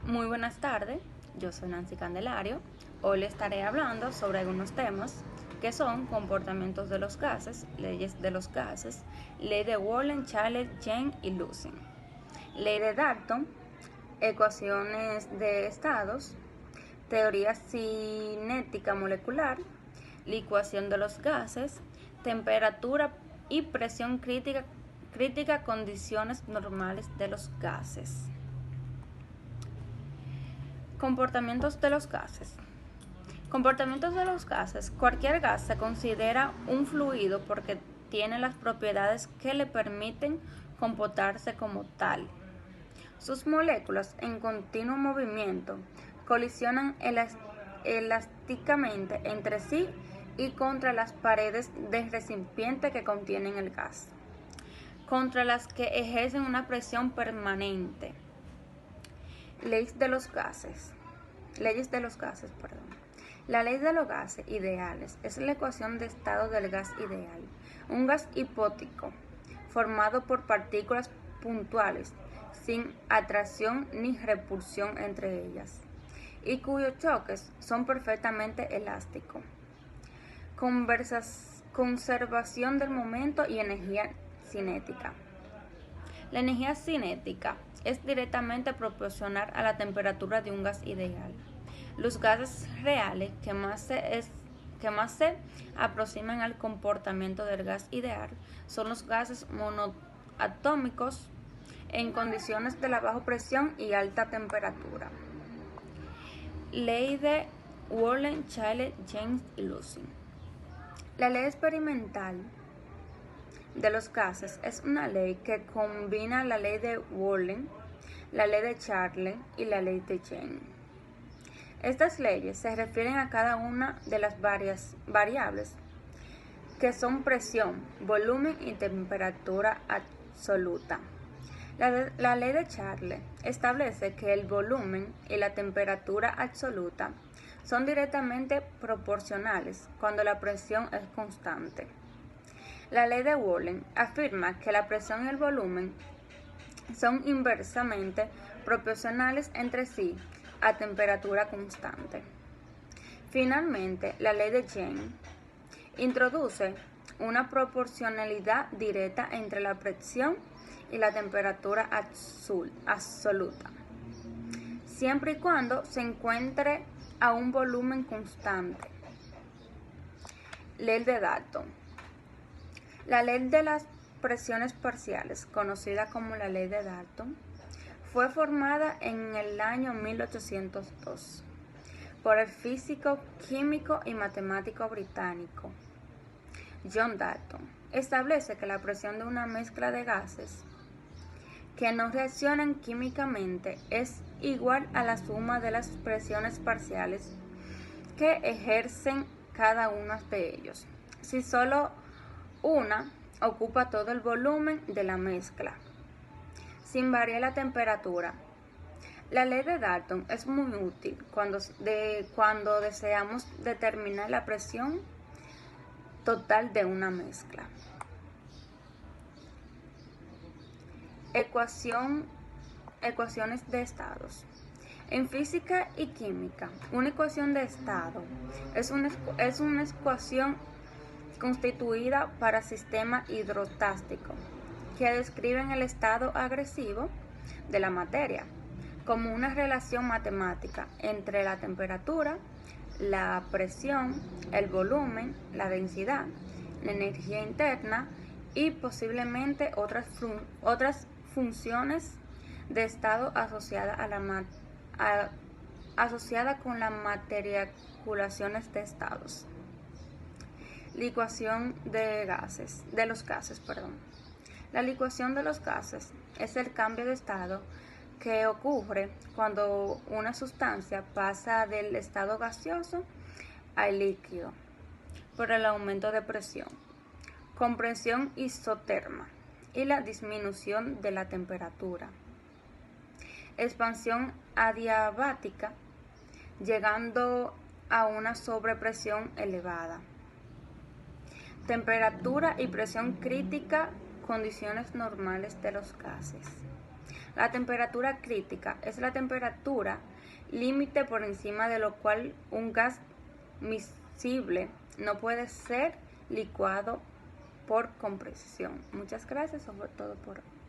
Muy buenas tardes, yo soy Nancy Candelario. Hoy le estaré hablando sobre algunos temas que son comportamientos de los gases, leyes de los gases, ley de Wollen, Chalet, Jane y Lucen, ley de Dalton, ecuaciones de estados, teoría cinética molecular, licuación de los gases, temperatura y presión crítica, condiciones normales de los gases. Comportamientos de los gases. Comportamientos de los gases. Cualquier gas se considera un fluido porque tiene las propiedades que le permiten comportarse como tal. Sus moléculas en continuo movimiento colisionan elásticamente entre sí y contra las paredes del recipiente que contienen el gas, contra las que ejercen una presión permanente. Leyes de los gases. La ley de los gases ideales es la ecuación de estado del gas ideal, un gas hipotético formado por partículas puntuales sin atracción ni repulsión entre ellas y cuyos choques son perfectamente elásticos. Conservación del momento y energía cinética. La energía cinética es directamente proporcional a la temperatura de un gas ideal. Los gases reales que más se aproximan al comportamiento del gas ideal son los gases monoatómicos en condiciones de la baja presión y alta temperatura. Ley de Wollen, Chalet, Jane y Lucen. La ley experimental de los gases es una ley que combina la ley de Wollen, la ley de Chalet y la ley de Jane. Estas leyes se refieren a cada una de las variables que son presión, volumen y temperatura absoluta. La ley de Chalet establece que el volumen y la temperatura absoluta son directamente proporcionales cuando la presión es constante. La ley de Wollen afirma que la presión y el volumen son inversamente proporcionales entre sí a temperatura constante. Finalmente, la ley de Jane introduce una proporcionalidad directa entre la presión y la temperatura absoluta, siempre y cuando se encuentre a un volumen constante. Ley de Dalton. La ley de las presiones parciales, conocida como la ley de Dalton, fue formada en el año 1802 por el físico, químico y matemático británico John Dalton. Establece que la presión de una mezcla de gases que no reaccionan químicamente es igual a la suma de las presiones parciales que ejercen cada uno de ellos, si solo una ocupa todo el volumen de la mezcla, sin variar la temperatura. La ley de Dalton es muy útil cuando deseamos determinar la presión total de una mezcla. Ecuaciones de estados. En física y química, una ecuación de estado es una ecuación constituida para sistema hidrostático que describen el estado agresivo de la materia como una relación matemática entre la temperatura, la presión, el volumen, la densidad, la energía interna y posiblemente otras funciones de estado asociada con las materializaciones de estados. Licuación de los gases. La licuación de los gases es el cambio de estado que ocurre cuando una sustancia pasa del estado gaseoso al líquido por el aumento de presión, compresión isoterma y la disminución de la temperatura. Expansión adiabática, llegando a una sobrepresión elevada. Temperatura y presión crítica, condiciones normales de los gases. La temperatura crítica es la temperatura límite por encima de lo cual un gas miscible no puede ser licuado por compresión. Muchas gracias, eso fue todo por hoy.